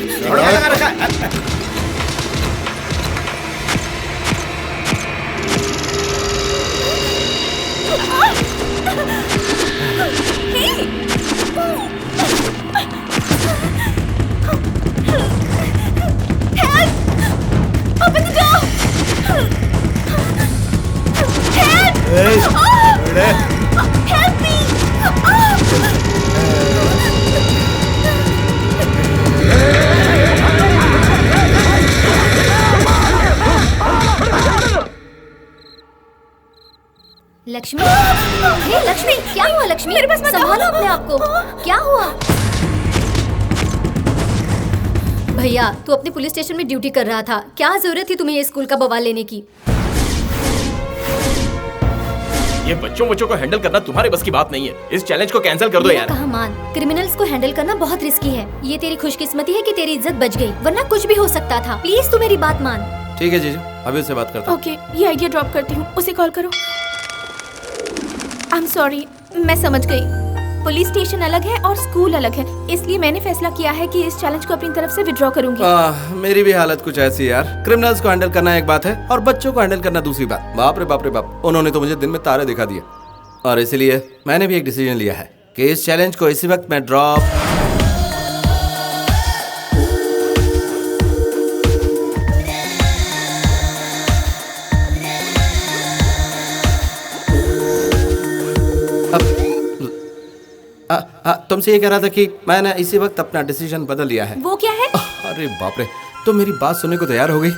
लगा रखा है। Open the door! Help! Help me! Lakshmi, हे लक्ष्मी, क्या हुआ लक्ष्मी? मेरे पास संभालो अपने आप को। क्या हुआ? भैया, तू अपने पुलिस स्टेशन में ड्यूटी कर रहा था, क्या जरूरत थी तुम्हें ये स्कूल का बवाल लेने की? ये बच्चों को हैंडल करना तुम्हारे बस की बात नहीं है। इस चैलेंज को कैंसिल कर दो यार। कहा मान, क्रिमिनल्स को हैंडल करना बहुत रिस्की है। ये तेरी खुशकिस्मती है कि तेरी इज्जत बच गई, वरना कुछ भी हो सकता था। प्लीज तू मेरी बात मान। ठीक है जीजू, अभी उससे बात करता हूँ। ओके, ये आइडिया ड्रॉप करती हूँ, उसे कॉल करो। आई एम सॉरी, मैं समझ गई। पुलिस स्टेशन अलग है और स्कूल अलग है, इसलिए मैंने फैसला किया है कि इस चैलेंज को अपनी तरफ से विड्रॉ करूंगी। मेरी भी हालत कुछ ऐसी है यार। क्रिमिनल्स को हैंडल करना एक बात है और बच्चों को हैंडल करना दूसरी बात। बाप रे बाप रे बाप, उन्होंने तो मुझे दिन में तारे दिखा दिए। और इसलिए मैंने भी एक डिसीजन लिया है कि इस चैलेंज को इसी वक्त मैं ड्रॉप तुमसे ये कह रहा था कि मैंने इसी वक्त अपना डिसीजन बदल लिया है। वो क्या है? अरे बाप रे, तुम मेरी बात सुनने को तैयार हो गई।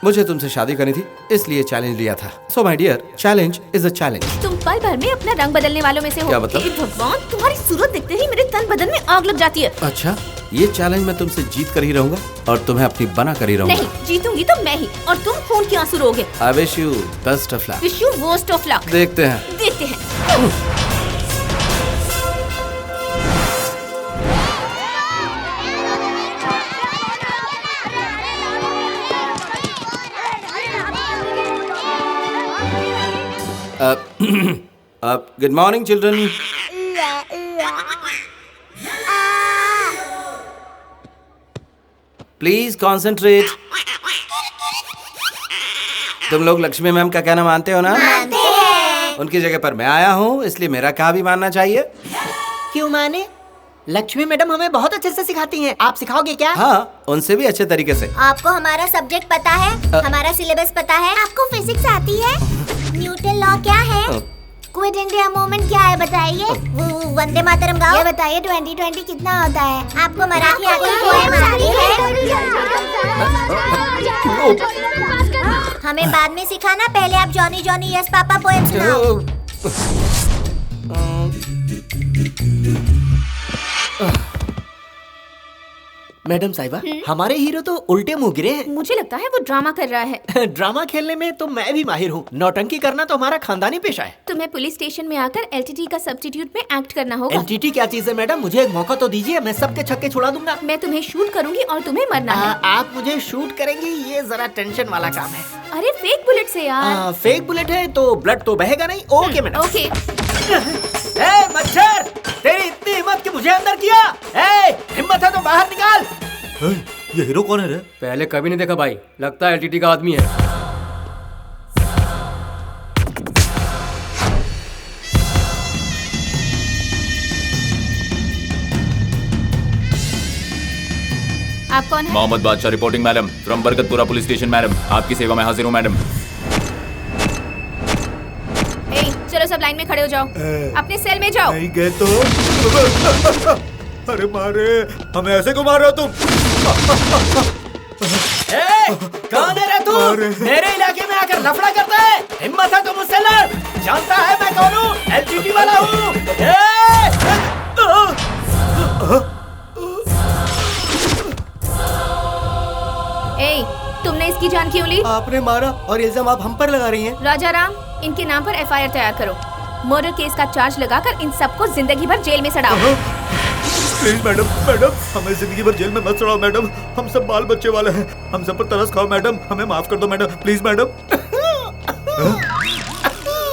मुझे तुमसे शादी करनी थी, इसलिए चैलेंज लिया था। So my dear, challenge is a challenge. तुम पल भर में अपना रंग बदलने वालों में से हो। क्या मतलब? हे भगवान, तुम्हारी सूरत देखते ही मेरे तन बदन में आग लग जाती है। अच्छा, ये चैलेंज मैं तुमसे जीत कर ही रहूंगा और तुम्हें अपनी बना कर ही रहूंगा। नहीं, जीतूंगी तो मैं ही, और तुम खून के आंसू रोगे। I wish you best of luck. Wish you worst of luck. देखते हैं। देखते हैं। Good morning children. Please concentrate. तुम लोग लक्ष्मी मैम का कहना मानते हो ना? मानते हैं। उनकी जगह पर मैं आया हूँ, इसलिए मेरा कहा भी मानना चाहिए। क्यों माने? लक्ष्मी मैडम हमें बहुत अच्छे से सिखाती हैं। आप सिखाओगे क्या? हाँ, उनसे भी अच्छे तरीके से। आपको हमारा सब्जेक्ट पता है? हमारा सिलेबस पता है? आपको फिजिक्स आती है? न्यूटन लॉ क्या है? क्विट इंडिया मूवमेंट क्या है बताइए? वंदे मातरम गाओ। ये बताइए 2020 कितना होता है? आपको मराठी आती है? हमें बाद में सिखाना, पहले आप जॉनी जॉनी यस पापा पोएम सुनाओ। मैडम साहिबा, हमारे हीरो तो उल्टे मुंह गिरे हैं। मुझे लगता है वो ड्रामा कर रहा है। ड्रामा खेलने में तो मैं भी माहिर हूँ। नौटंकी करना तो हमारा खानदानी पेशा है। तुम्हें पुलिस स्टेशन में आकर एलटीटी का सब्स्टिट्यूट में एक्ट करना होगा। एलटीटी क्या चीज है मैडम? मुझे एक मौका तो दीजिए, मैं सबके छक्के छुड़ा दूंगा। मैं तुम्हें शूट करूंगी और तुम्हें मरना है। आप मुझे शूट करेंगी, ये जरा टेंशन वाला काम है। अरे फेक बुलेट से यार। फेक बुलेट है तो ब्लड तो बहेगा नहीं। Okay madam. ओके। ए मच्छर, तेरी इतनी हिम्मत कि मुझे अंदर किया? ए, हिम्मत है तो बाहर निकाल। ये हीरो कौन है रे? पहले कभी नहीं देखा भाई, लगता है एलटीटी का आदमी है। आप कौन है? मोहम्मद बादशाह reporting madam, from Barkatpura police station madam. आपकी सेवा में हाजिर हूँ मैडम। चलो सब लाइन में खड़े हो जाओ, अपने सेल में जाओ। नहीं गए तो अरे मारे, हमें ऐसे क्यों मार रहे हो तुम? कौन है रे तू? मेरे इलाके में आकर लफड़ा करता है? हिम्मत है तो मुझसे लड़। जानता है मैं कौन हूँ? एलटीटी वाला हूँ। तुमने इसकी जान क्यों ली? आपने मारा और इल्जाम आप हम पर लगा रही हैं। राजा राम, इनके नाम पर एफआईआर तैयार करो। मर्डर केस का चार्ज लगाकर इन सबको जिंदगी भर जेल में सड़ाओ। प्लीज मैडम, मैडम हमें जिंदगी भर जेल में मत सड़ाओ मैडम। हम सब बाल बच्चे वाले हैं, हम सब पर तरस खाओ मैडम। हमें माफ कर दो मैडम, प्लीज मैडम।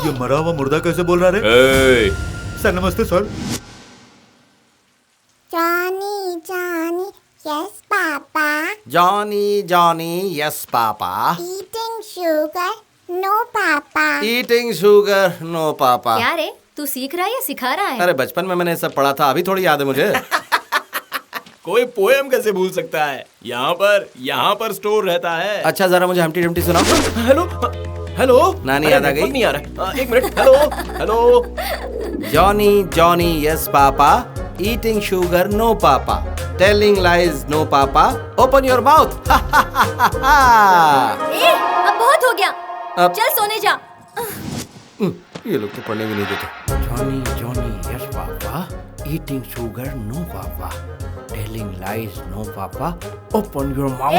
ये मरा हुआ मुर्दा कैसे बोल रहा है? सर नमस्ते sir. Johnny Johnny yes Johnny Johnny yes papa. Eating sugar no papa. Eating sugar no papa. क्या रे, तू सीख रहा है या सिखा रहा है? अरे बचपन में मैंने सब पढ़ा था, अभी थोड़ी याद है मुझे। कोई पोएम कैसे भूल सकता है? यहाँ पर स्टोर रहता है। अच्छा जरा मुझे हम्टी डम्टी सुनाओ। हेलो हेलो, नानी अरे, याद आ गई? नेटवर्क नहीं आ रहा है। एक minute. Hello hello. Johnny Johnny yes papa, eating sugar no papa, telling lies no papa, open your mouth. ए, अब बहुत हो गया, चल सोने जा। ये लोग तो पढ़ने भी नहीं देते। Johnny Johnny yes papa, eating sugar no papa, telling lies no papa, open your mouth.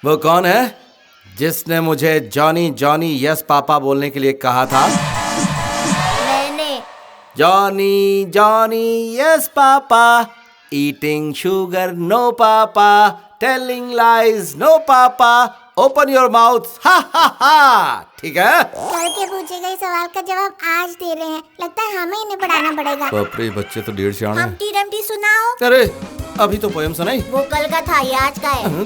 वो कौन है जिसने मुझे जॉनी जॉनी यस पापा बोलने के लिए कहा था? मैंने। Johnny Johnny yes papa, eating sugar no papa, telling lies no papa, open your mouth. हा हा हा। ठीक है। कल के पूछे गए सवाल का जवाब आज दे रहे हैं। लगता है हमें इन्हें पढ़ाना पड़ेगा। बाप रे, बच्चे तो 1.5 सियाने हैं। हम्टी डम्टी सुनाओ। अरे अभी तो पोएम सुनाई। वो कल का था, ये आज का है।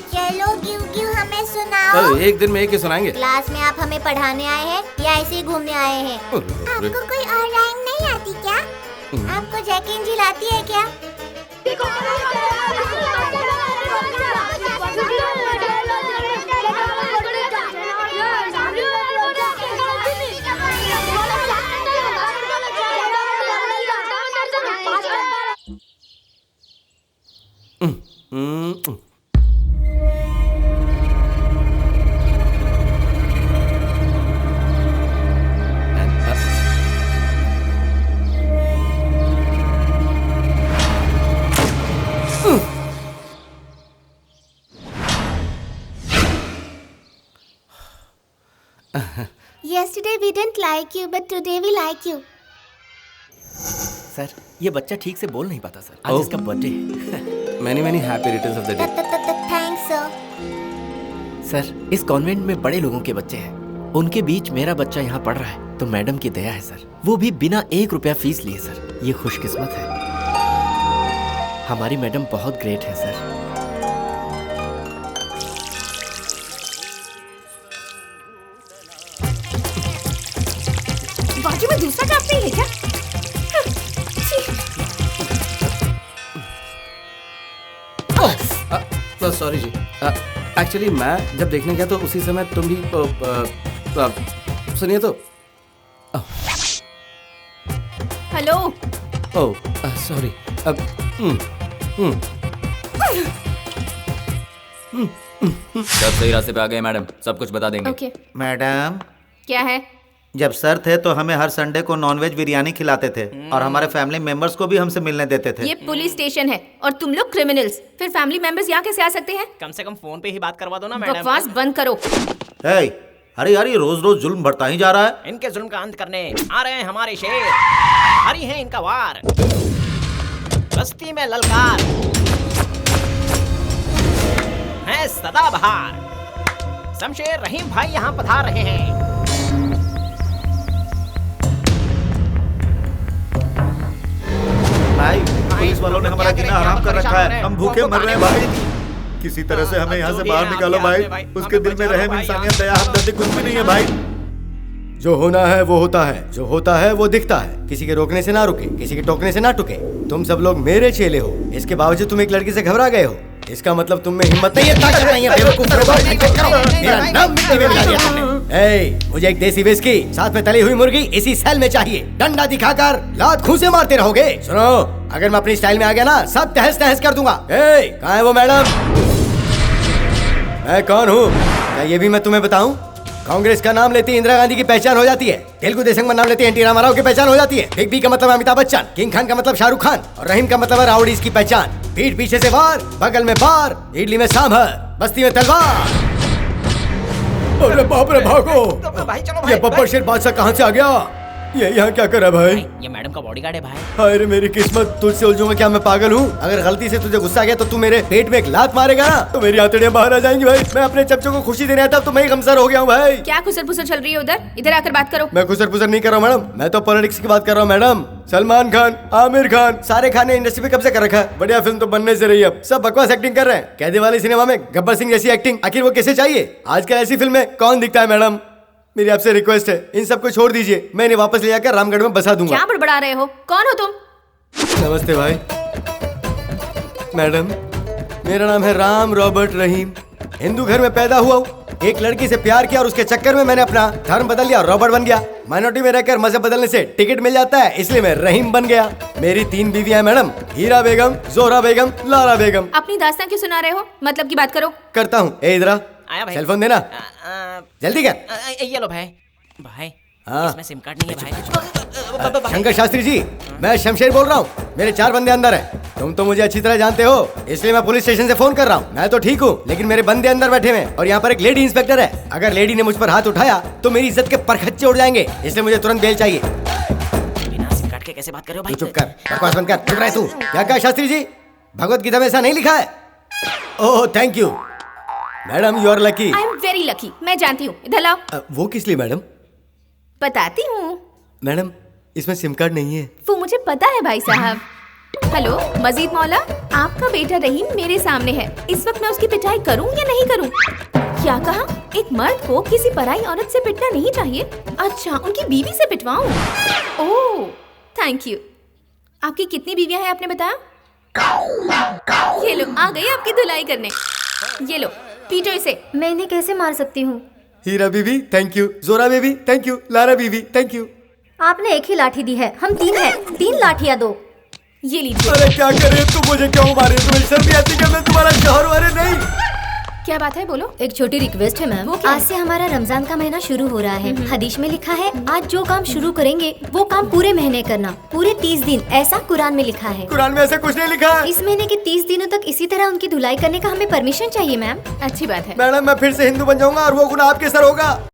चलो गिव गिव हमें सुनाओ। अरे एक दिन में एक ही सुनाएंगे। क्लास में आप हमें पढ़ाने आए हैं या ऐसे ही घूमने आए हैं? आपको कोई और राइम नहीं आती क्या? आपको जैक एंड जिल आती है क्या? Yesterday we didn't like you, but today we like you. Sir, ये बच्चा ठीक से बोल नहीं पाता सर। आज इसका बर्थडे है। Many many happy returns of the day. Thanks sir. Sir, इस कॉन्वेंट में बड़े लोगों के बच्चे हैं, उनके बीच मेरा बच्चा यहाँ पढ़ रहा है, तो मैडम की दया है सर। वो भी बिना 1 रुपया फीस लिए सर। ये खुशकिस्मत है। हमारी मैडम बहुत ग्रेट है सर। बाजू में दूसरा कप नहीं है क्या? सॉरी जी, एक्चुअली मैं जब देखने गया तो उसी समय तुम भी सुनिए तो। हेलो। Oh sorry. सब सही रास्ते पे आ गए मैडम, सब कुछ बता देंगे। ओके। मैडम, क्या है? जब सर थे तो हमें हर संडे को नॉनवेज बिरयानी खिलाते थे और हमारे फैमिली मेंबर्स को भी हमसे मिलने देते थे। ये पुलिस स्टेशन है और तुम लोग क्रिमिनल्स। फिर फैमिली मेंबर्स यहाँ कैसे आ सकते हैं? कम से कम फोन पे ही बात करवा दो ना मैडम। बकवास बंद करो। अरे यार, ये रोज रोज जुल्म बढ़ता ही जा रहा है। इनके जुल्म का अंत करने आ रहे हैं हमारे शेर। हरी है इनका वार, बस्ती में ललकार है सदाबहार। शमशेर रहीम भाई यहाँ पधार रहे हैं। भाई, पुलिस वालों ने हमारा जीना हराम कर रखा है। हम भूखे मर रहे हैं भाई। किसी तरह से हमें यहाँ से बाहर निकालो भाई। उसके दिल में रहम, इंसानियत, दया, हमदर्दी कुछ भी नहीं है भाई। जो होना है वो होता है, जो होता है वो दिखता है। किसी के रोकने से ना रुके, किसी के टोकने से ना टुके। तुम सब लोग मेरे चेले हो, इसके बावजूद तुम एक लड़की से घबरा गए हो। इसका मतलब तुम में हिम्मत नहीं है, ताकत नहीं है। बेवकूफ मेरा नाम मिट्टी में मिला दिया तुमने। मुझे एक देसी विस्की साथ में तली हुई मुर्गी इसी सेल में चाहिए। डंडा दिखाकर लात घूंसे मारते रहोगे। सुनो, अगर मैं अपनी स्टाइल में आ गया ना, सब तहस तहस कर दूंगा। कहाँ है वो मैडम? मैं कौन हूँ क्या ये भी मैं तुम्हें बताऊं? कांग्रेस का नाम लेती इंदिरा गांधी की पहचान हो जाती है। तेलुगु देशम का नाम लेती एनटी रामाराव की पहचान हो जाती है। बिग बी का मतलब अमिताभ बच्चन, किंग खान का मतलब शाहरुख खान और रहीम का मतलब राउडीज की पहचान। पीठ पीछे से वार, बगल में बार, इडली में सांभर, बस्ती में तलवार। अरे बाप रे, भागो! भाई चलो ये बब्बर शेर बादशाह कहाँ से आ गया? ये यहाँ क्या कर रहा है भाई? ये मैडम का बॉडीगार्ड है भाई। हाय रे मेरी किस्मत, तुझसे उलझूंगा क्या? मैं पागल हूँ? अगर गलती से तुझे गुस्सा आ गया तो तू मेरे पेट में एक लात मारेगा ना तो मेरी आंतड़ियाँ बाहर आ जाएंगी भाई। मैं अपने चमचों को खुशी देने आता तो मैं ही गमसर हो गया हूँ भाई। क्या खुसर फुसर चल रही है उधर? इधर आकर बात करो। मैं खुसर फुसर नहीं कर रहा हूँ मैडम, मैं तो पॉलिटिक्स की बात कर रहा हूँ मैडम। सलमान खान, आमिर खान, सारे खान ने इंडस्ट्री पे कब्जा कर रखा है। बढ़िया फिल्म तो बनने से रही, अब सब बकवास एक्टिंग कर रहे हैं। कैदी वाले सिनेमा में गब्बर सिंह जैसी एक्टिंग आखिर वो कैसे चाहिए? आजकल ऐसी फिल्म में कौन दिखता है मैडम? मेरी आपसे रिक्वेस्ट है, इन सबको छोड़ दीजिए, मैं इन्हें वापस ले जाकर रामगढ़ में बसा दूंगा। क्या बड़बड़ा रहे हो? कौन हो तुम? नमस्ते भाई। मैडम मेरा नाम है राम रॉबर्ट रहीम, हिंदू घर में पैदा हुआ हूँ। एक लड़की से प्यार किया और उसके चक्कर में मैंने अपना धर्म बदल लिया और रॉबर्ट बन गया। माइनॉरिटी में रहकर मजहब बदलने से टिकट मिल जाता है, इसलिए मैं रहीम बन गया। मेरी 3 बीवियां हैं मैडम, हीरा बेगम, जोहरा बेगम, लारा बेगम। अपनी दास्तान क्यों सुना रहे हो? मतलब की बात करो। करता हूँ। ए इधर आया भाई। सेलफोन देना जल्दी कर। ये लो भाई। भाई हाँ। इसमें सिम कार्ड नहीं है भाई। शंकर शास्त्री जी, मैं शमशेर बोल रहा हूँ। मेरे 4 बंदे अंदर हैं। तुम तो मुझे अच्छी तरह जानते हो, इसलिए मैं पुलिस स्टेशन से फोन कर रहा हूँ। मैं तो ठीक हूँ, लेकिन मेरे बंदे अंदर बैठे हुए हैं और यहाँ पर एक लेडी इंस्पेक्टर है। अगर लेडी ने मुझ पर हाथ उठाया तो मेरी इज्जत के परखच्चे उड़ जाएंगे, इसलिए मुझे तुरंत बेल चाहिए। बिना सिम कार्ड के कैसे बात कर रहे हो भाई? तू चुप कर, बकवास बंद कर, चुप रह तू। क्या कहा शास्त्री जी? भगवत गीता में ऐसा नहीं लिखा है? Oh thank you madam, you are lucky. I am very lucky. मैं जानती हूँ, इधर लाओ। वो किस लिए मैडम? बताती हूँ। मैडम इसमें सिम कार्ड नहीं है। वो मुझे पता है भाई साहब। हेलो मजीद मौला, आपका बेटा रहीम मेरे सामने है। इस वक्त मैं उसकी पिटाई करूं या नहीं करूं? क्या कहा? एक मर्द को किसी पराई औरत से पिटना नहीं चाहिए? अच्छा, उनकी बीवी से पिटवाऊं? ओह थैंक यू। आपकी कितनी बीवियां हैं आपने बताया? ये लो आ गई आपकी धुलाई करने। ये लो पीटो इसे। मैं इन्हें कैसे मार सकती हूँ? हीरा बीबी thank you, Zora baby thank you, Lara बीबी थैंक यू। आपने एक ही लाठी दी है, हम 3 हैं। 3 लाठियाँ दो। ये लीजिए। अरे क्या करे तुम, मुझे क्यों मारे? तुम्हें शर्म नहीं आती कि मैं तुम्हारा शौहर? अरे नहीं। क्या बात है, बोलो। एक छोटी रिक्वेस्ट है मैम। वो क्या आज से हमारा रमजान का महीना शुरू हो रहा है। हदीस में लिखा है आज जो काम शुरू करेंगे वो काम पूरे महीने करना, पूरे 30 दिन, ऐसा कुरान में लिखा है। कुरान में ऐसा कुछ नहीं लिखा है। इस महीने के 30 दिनों तक इसी तरह उनकी धुलाई करने का हमें परमिशन चाहिए मैम। अच्छी बात है। मैडम मैं फिर से हिंदू बन जाऊंगा और वो गुनाह आपके सर होगा।